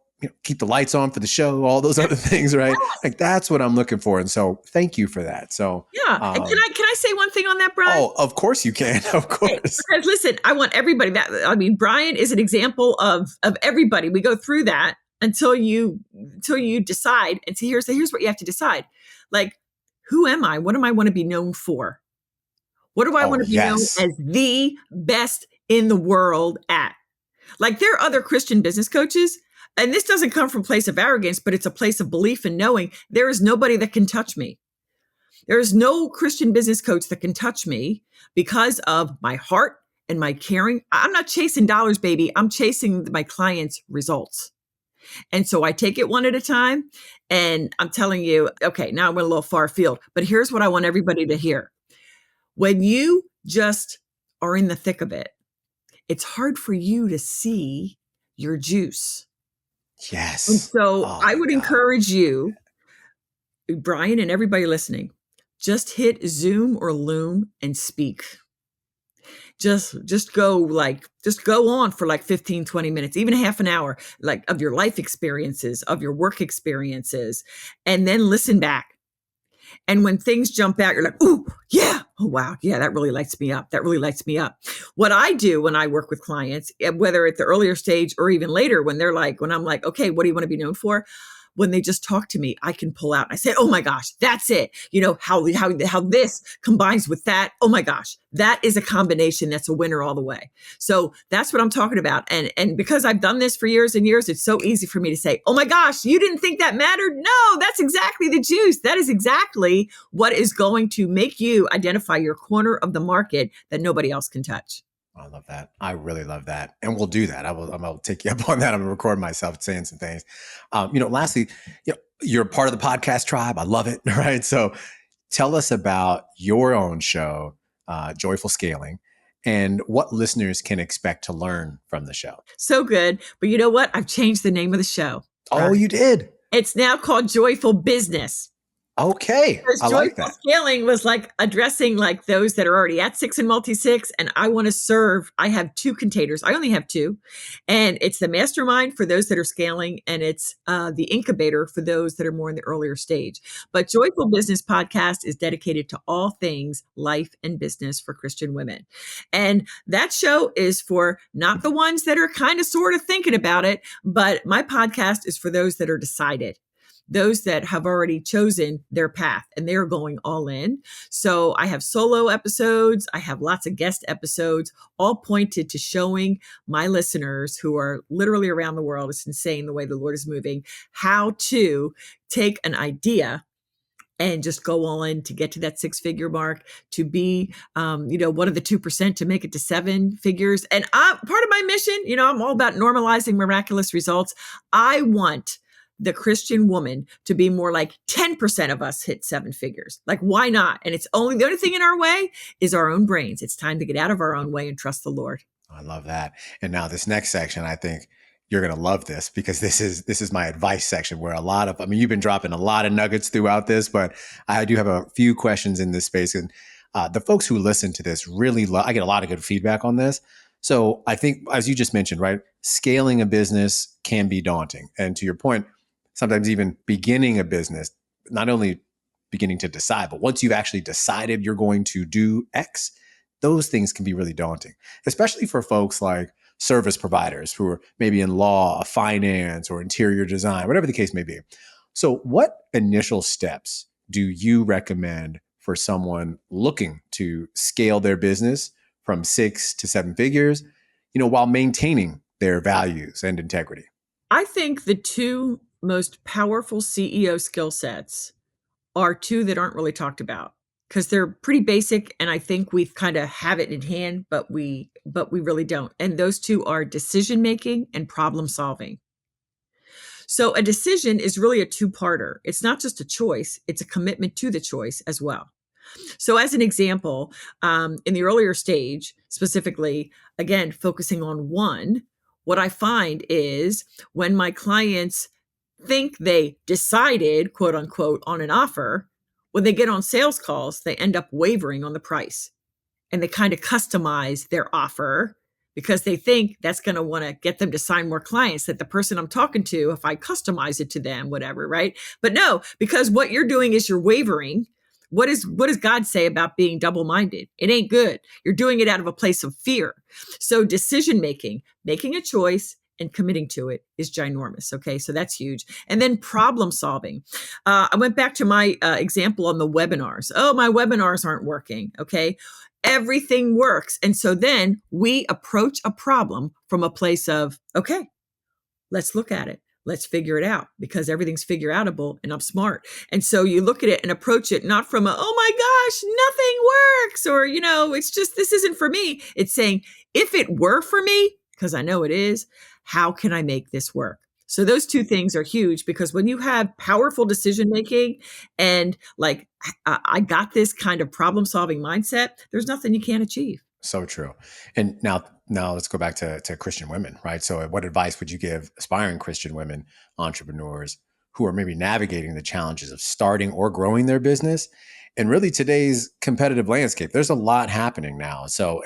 keep the lights on for the show, all those other things, right? Yes. Like, that's what I'm looking for. And so thank you for that. So Yeah. And can I say one thing on that, Brian? Oh, of course you can. Of course. Okay, because listen, I want everybody Brian is an example of everybody. We go through that until you decide. And so here's what you have to decide. Like, who am I? What do I want to be known for? What do I want to be known as the best in the world at? Like, there are other Christian business coaches, and this doesn't come from a place of arrogance, but it's a place of belief and knowing there is nobody that can touch me. There is no Christian business coach that can touch me because of my heart and my caring. I'm not chasing dollars, baby. I'm chasing my clients' results. And so I take it one at a time. And I'm telling you, okay, now I went a little far afield, but here's what I want everybody to hear. When you just are in the thick of it, it's hard for you to see your juice. Yes. And so I would encourage you, Brian, and everybody listening, just hit Zoom or Loom and speak. Just go on for like 15, 20 minutes, even half an hour, like, of your life experiences, of your work experiences, and then listen back. And when things jump out, you're like, ooh, yeah. Oh, wow. Yeah, that really lights me up. That really lights me up. What I do when I work with clients, whether at the earlier stage or even later, when I'm like, okay, what do you want to be known for? When they just talk to me, I can pull out. I say, oh my gosh, that's it. How this combines with that. Oh my gosh, that is a combination that's a winner all the way. So that's what I'm talking about. And because I've done this for years and years, it's so easy for me to say, oh my gosh, you didn't think that mattered? No, that's exactly the juice. That is exactly what is going to make you identify your corner of the market that nobody else can touch. I love that. I really love that. And we'll do that. I'll take you up on that. I'm gonna record myself saying some things. Lastly, you're part of the podcast tribe. I love it. Right. So tell us about your own show, Joyful Scaling, and what listeners can expect to learn from the show. So good. But you know what? I've changed the name of the show. Oh, you did? It's now called Joyful Business. Okay. Because I like joyful that. scaling was like addressing like those that are already at six and multi-six. And I want to serve, I have two containers. I only have two. And it's the mastermind for those that are scaling, and it's the incubator for those that are more in the earlier stage. But Joyful Business Podcast is dedicated to all things life and business for Christian women. And that show is for not the ones that are kind of sort of thinking about it, but my podcast is for those that are decided, those that have already chosen their path and they're going all in. So I have solo episodes, I have lots of guest episodes, all pointed to showing my listeners who are literally around the world, it's insane the way the Lord is moving, how to take an idea and just go all in to get to that six-figure mark, to be, one of the 2% to make it to seven figures. And part of my mission, I'm all about normalizing miraculous results. I want the Christian woman to be more like 10% of us hit seven figures. Like, why not? And the only thing in our way is our own brains. It's time to get out of our own way and trust the Lord. I love that. And now this next section, I think you're going to love this, because this is my advice section, where you've been dropping a lot of nuggets throughout this, but I do have a few questions in this space. And the folks who listen to this really I get a lot of good feedback on this. So I think, as you just mentioned, right, scaling a business can be daunting. And to your point, sometimes even beginning a business, not only beginning to decide, but once you've actually decided you're going to do X, those things can be really daunting, especially for folks like service providers who are maybe in law, finance, or interior design, whatever the case may be. So what initial steps do you recommend for someone looking to scale their business from 6 to 7 figures, while maintaining their values and integrity? I think the two most powerful CEO skill sets are two that aren't really talked about, because they're pretty basic, and I think we kind of have it in hand, but we really don't. And those two are decision making and problem solving. So a decision is really a two-parter. It's not just a choice, it's a commitment to the choice as well. So as an example, in the earlier stage, specifically, again, focusing on one, what I find is when my clients think they decided, quote unquote, on an offer, when they get on sales calls, they end up wavering on the price, and they kind of customize their offer because they think that's going to want to get them to sign more clients, that the person I'm talking to, if I customize it to them, whatever, right? But no, because what you're doing is you're wavering. What does God say about being double-minded? It ain't good. You're doing it out of a place of fear. So decision making a choice and committing to it is ginormous. Okay, so that's huge. And then problem solving. I went back to my example on the webinars. Oh, my webinars aren't working. Okay, everything works. And so then we approach a problem from a place of, okay, let's look at it. Let's figure it out, because everything's figure outable and I'm smart. And so you look at it and approach it not from oh my gosh, nothing works, or, it's just, this isn't for me. It's saying, if it were for me, because I know it is, how can I make this work? So those two things are huge, because when you have powerful decision making and like, I got this kind of problem solving mindset, there's nothing you can't achieve. So true. And now let's go back to Christian women, right? So what advice would you give aspiring Christian women entrepreneurs who are maybe navigating the challenges of starting or growing their business? And really today's competitive landscape, there's a lot happening now. So,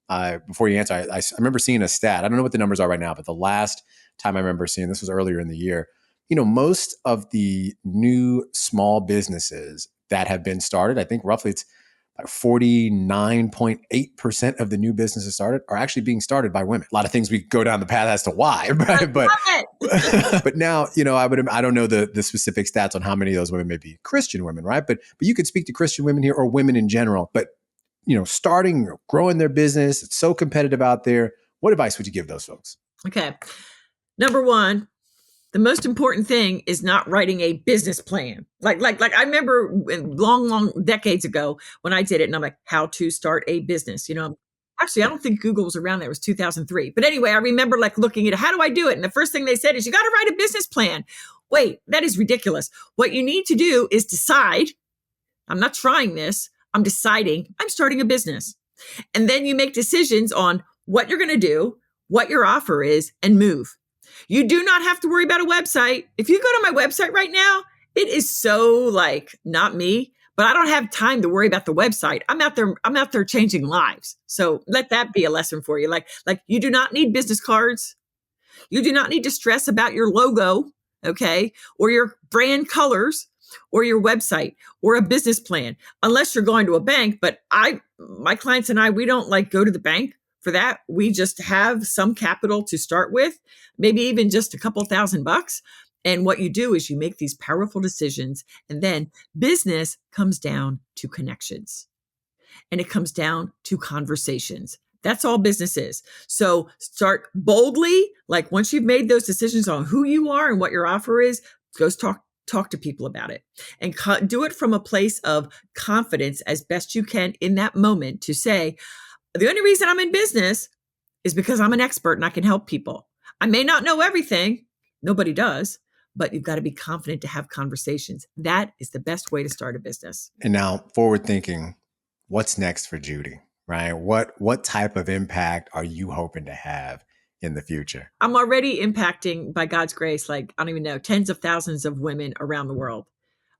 I before you answer, I remember seeing a stat. I don't know what the numbers are right now, but the last time I remember seeing, this was earlier in the year, most of the new small businesses that have been started, I think roughly it's 49.8% of the new businesses started are actually being started by women. A lot of things we go down the path as to why, right? But but now, I don't know the specific stats on how many of those women may be Christian women, right? But you could speak to Christian women here or women in general. But starting, growing their business, it's so competitive out there. What advice would you give those folks? Okay. Number one, the most important thing is not writing a business plan. Like I remember long decades ago when I did it, and I'm like, how to start a business. Actually, I don't think Google was around there. It was 2003. But anyway, I remember like looking at how do I do it? And the first thing they said is you got to write a business plan. Wait, that is ridiculous. What you need to do is decide, I'm not trying this. I'm deciding I'm starting a business. And then you make decisions on what you're going to do, what your offer is, and move. You do not have to worry about a website. If you go to my website right now, It is so like not me, but I don't have time to worry about the website. I'm out there changing lives. So let that be a lesson for you. Like you do not need business cards. You do not need to stress about your logo, okay, or your brand colors or your website or a business plan unless you're going to a bank, but my clients and I we don't like go to the bank for that. We just have some capital to start with, maybe even just a couple $1,000. And what you do is you make these powerful decisions and then business comes down to connections and it comes down to conversations. That's all business is. So start boldly. Like once you've made those decisions on who you are and what your offer is, go talk to people about it and do it from a place of confidence as best you can in that moment to say, the only reason I'm in business is because I'm an expert and I can help people. I may not know everything. Nobody does, but you've got to be confident to have conversations. That is the best way to start a business. And now, forward thinking, what's next for Judy, right? What type of impact are you hoping to have in the future? I'm already impacting, by God's grace, like, I don't even know, tens of thousands of women around the world.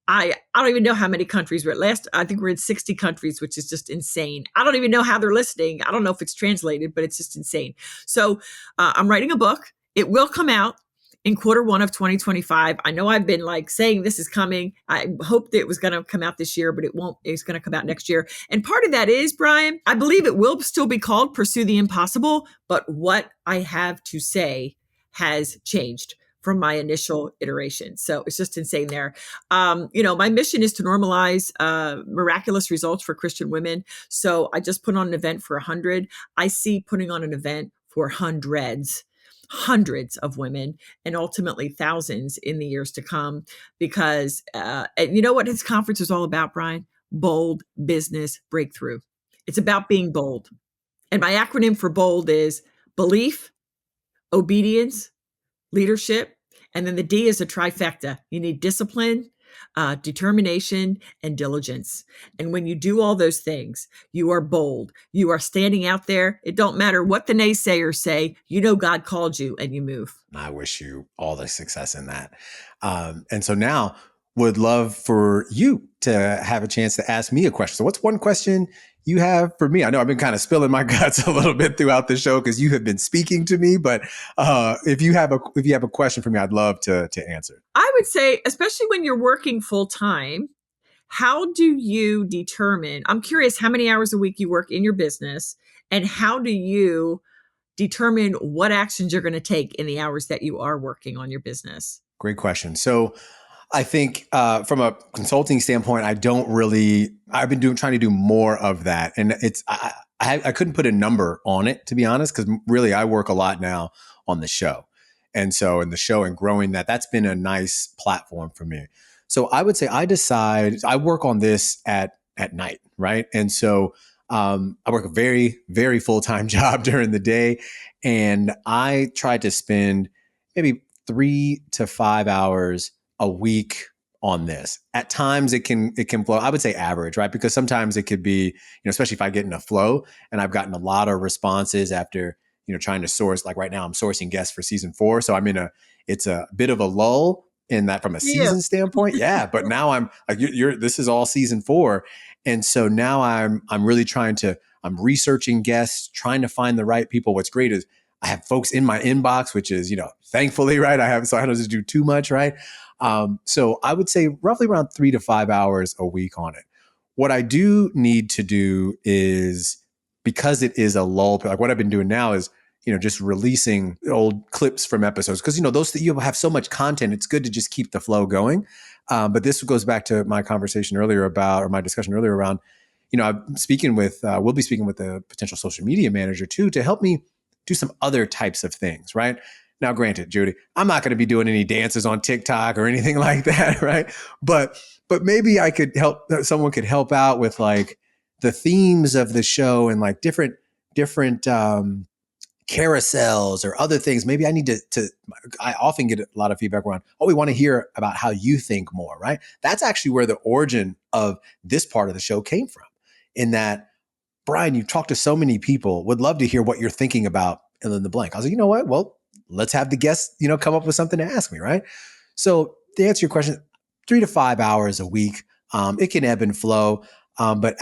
I don't even know how many countries we're at. Last, I think we're in 60 countries, which is just insane. I don't even know how they're listening. I don't know if it's translated, but it's just insane. So I'm writing a book. It will come out in Q1 of 2025. I know I've been like saying this is coming. I hoped it was going to come out this year, but it won't. It's going to come out next year. And part of that is, Brian, I believe it will still be called Pursue the Impossible, but what I have to say has changed from my initial iteration. So it's just insane there. My mission is to normalize miraculous results for Christian women. So I just put on an event for 100. I see putting on an event for hundreds of women and ultimately thousands in the years to come, because you know what this conference is all about, Brian? Bold business breakthrough. It's about being bold. And my acronym for bold is belief, obedience, leadership, and then the D is a trifecta. You need discipline, determination, and diligence. And when you do all those things, you are bold. You are standing out there. It don't matter what the naysayers say. You know God called you, and you move. I wish you all the success in that. And so now, would love for you to have a chance to ask me a question. So what's one question you have for me? I know I've been kind of spilling my guts a little bit throughout the show because you have been speaking to me, but if you have a question for me, I'd love to answer. I would say, especially when you're working full time, how do you determine? I'm curious how many hours a week you work in your business, and how do you determine what actions you're going to take in the hours that you are working on your business? Great question. So I think from a consulting standpoint, I've been trying to do more of that. And I couldn't put a number on it, to be honest, because really I work a lot now on the show. And so in the show and growing that's been a nice platform for me. So I would say I work on this at night, right? And so I work a very, very full-time job during the day. And I try to spend maybe 3 to 5 hours a week on this. At times it can flow. I would say average, right? Because sometimes it could be, especially if I get in a flow and I've gotten a lot of responses after, trying to source, like right now I'm sourcing guests for season 4. So it's a bit of a lull in that from a season standpoint. Yeah. But now I'm like, this is all season 4. And so now I'm really I'm researching guests, trying to find the right people. What's great is I have folks in my inbox, which is, thankfully, right. So I don't just do too much, right? So I would say roughly around 3 to 5 hours a week on it. What I do need to do is, because it is a lull, like what I've been doing now is, just releasing old clips from episodes. Because, those that you have so much content, it's good to just keep the flow going. But this goes back to my conversation earlier about, or my discussion earlier around, we'll be speaking with a potential social media manager too, to help me do some other types of things, right? Now, granted, Judy, I'm not going to be doing any dances on TikTok or anything like that, right? But maybe someone could help out with like the themes of the show and like different carousels or other things. Maybe I need I often get a lot of feedback around, we want to hear about how you think more, right? That's actually where the origin of this part of the show came from, in that, Brian, you've talked to so many people, would love to hear what you're thinking about fill in the blank. I was like, you know what? Well, let's have the guests, come up with something to ask me, right? So to answer your question, 3 to 5 hours a week. It can ebb and flow. But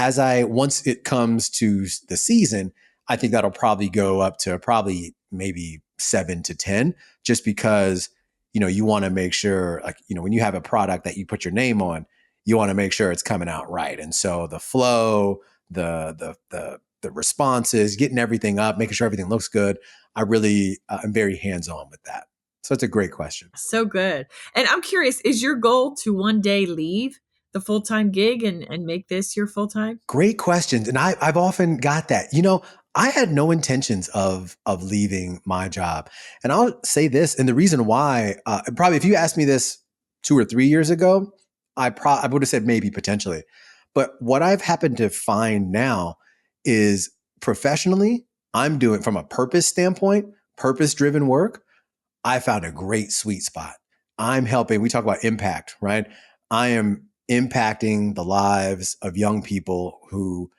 once it comes to the season, I think that'll probably go up to probably maybe 7 to 10, just because, you want to make sure, like, when you have a product that you put your name on, you want to make sure it's coming out right. And so the flow, the responses, getting everything up, making sure everything looks good. I really am very hands-on with that. So it's a great question. So good. And I'm curious, is your goal to one day leave the full-time gig and make this your full-time? Great questions. And I've often got that. I had no intentions of leaving my job. And I'll say this, and the reason why, probably if you asked me this 2 or 3 years ago, I would have said maybe potentially. But what I've happened to find now is professionally, I'm doing from a purpose standpoint, purpose-driven work. I found a great sweet spot. I'm helping, we talk about impact, right? I am impacting the lives of young people who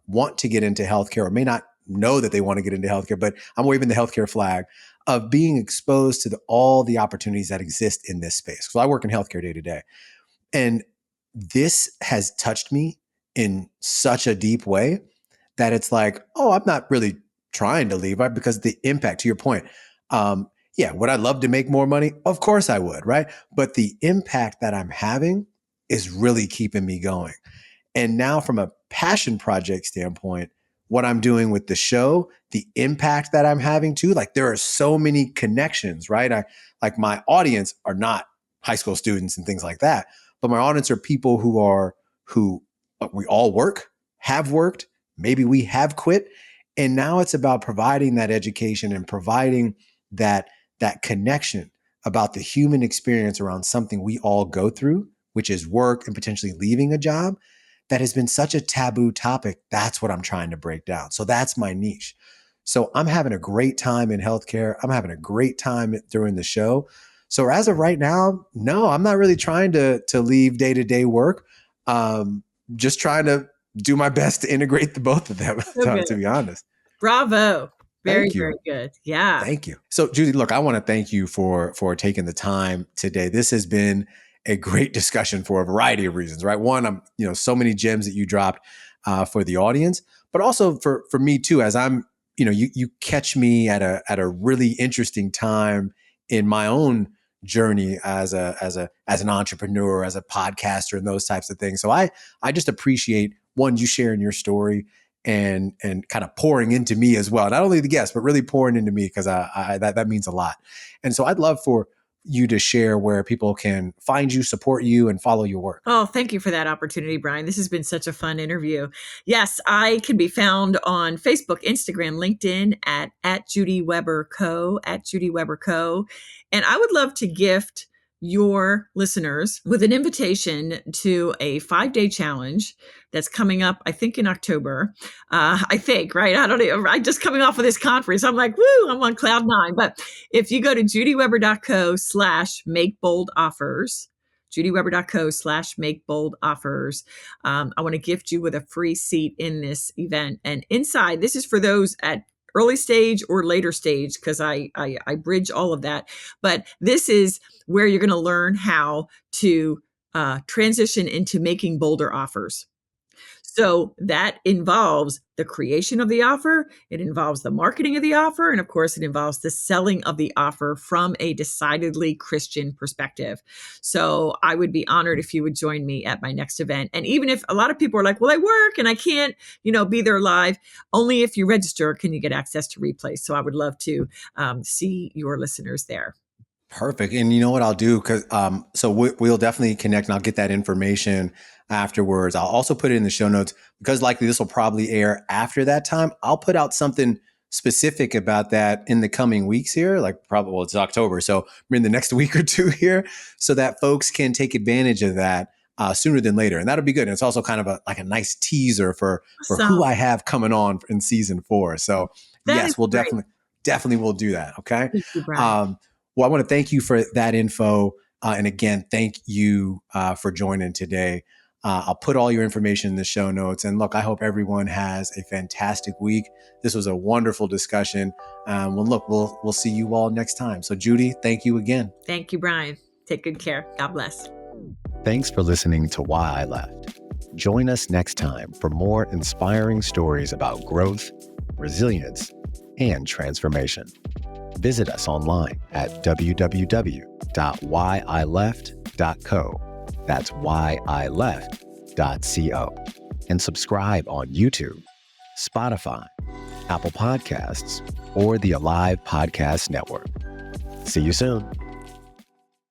want to get into healthcare or may not know that they want to get into healthcare, but I'm waving the healthcare flag of being exposed to all the opportunities that exist in this space. So I work in healthcare day to day. And this has touched me in such a deep way that it's like, oh, I'm not really trying to leave, right? Because the impact, to your point, yeah, would I love to make more money? Of course I would, right? But the impact that I'm having is really keeping me going. And now from a passion project standpoint, what I'm doing with the show, the impact that I'm having too, like there are so many connections, right? Like my audience are not high school students and things like that, but my audience are people who we all work, have worked, maybe we have quit. And now it's about providing that education and providing that connection about the human experience around something we all go through, which is work and potentially leaving a job that has been such a taboo topic. That's what I'm trying to break down. So that's my niche. So I'm having a great time in healthcare. I'm having a great time during the show. So as of right now, no, I'm not really trying to leave day-to-day work. Just trying to do my best to integrate the both of them, So to be honest. Bravo. Very, Thank you. very good. Yeah. Thank you. So Judy, look, I want to thank you for taking the time today. This has been a great discussion for a variety of reasons, right? One, so many gems that you dropped for the audience, but also for me too, as I'm, you catch me at a really interesting time in my own journey as an entrepreneur, as a podcaster, and those types of things. So I just appreciate, one, you sharing your story and kind of pouring into me as well. Not only the guests, but really pouring into me, because that means a lot. And so I'd love for you to share where people can find you, support you, and follow your work. Oh, thank you for that opportunity, Brian. This has been such a fun interview. Yes, I can be found on Facebook, Instagram, LinkedIn at Judy Weber Co. at Judy Weber Co. And I would love to gift your listeners with an invitation to a 5-day challenge that's coming up, I think in October. I think, right? I don't know. I'm just coming off of this conference. I'm like, woo, I'm on cloud 9. But if you go to judyweber.co/make bold offers, judyweber.co/make bold offers. I want to gift you with a free seat in this event. And inside, this is for those at early stage or later stage, because I bridge all of that. But this is where you're going to learn how to transition into making bolder offers. So that involves the creation of the offer, it involves the marketing of the offer, and of course, it involves the selling of the offer from a decidedly Christian perspective. So I would be honored if you would join me at my next event. And even if a lot of people are like, well, I work and I can't, be there live, only if you register can you get access to replays. So I would love to see your listeners there. Perfect. And you know what I'll do? So we'll definitely connect, and I'll get that information afterwards. I'll also put it in the show notes, because likely this will probably air after that time. I'll put out something specific about that in the coming weeks here, it's October. So we're in the next week or two here, so that folks can take advantage of that sooner than later. And that'll be good. And it's also kind of a nice teaser for who I have coming on in season 4. So yes, we'll great. definitely will do that. Okay. Thank you, Brian. Well, I want to thank you for that info. And again, thank you for joining today. I'll put all your information in the show notes. And look, I hope everyone has a fantastic week. This was a wonderful discussion. We'll see you all next time. So Judy, thank you again. Thank you, Brian. Take good care. God bless. Thanks for listening to Why I Left. Join us next time for more inspiring stories about growth, resilience, and transformation. Visit us online at www.whyileft.co. That's whyileft.co. And subscribe on YouTube, Spotify, Apple Podcasts, or the Alive Podcast Network. See you soon.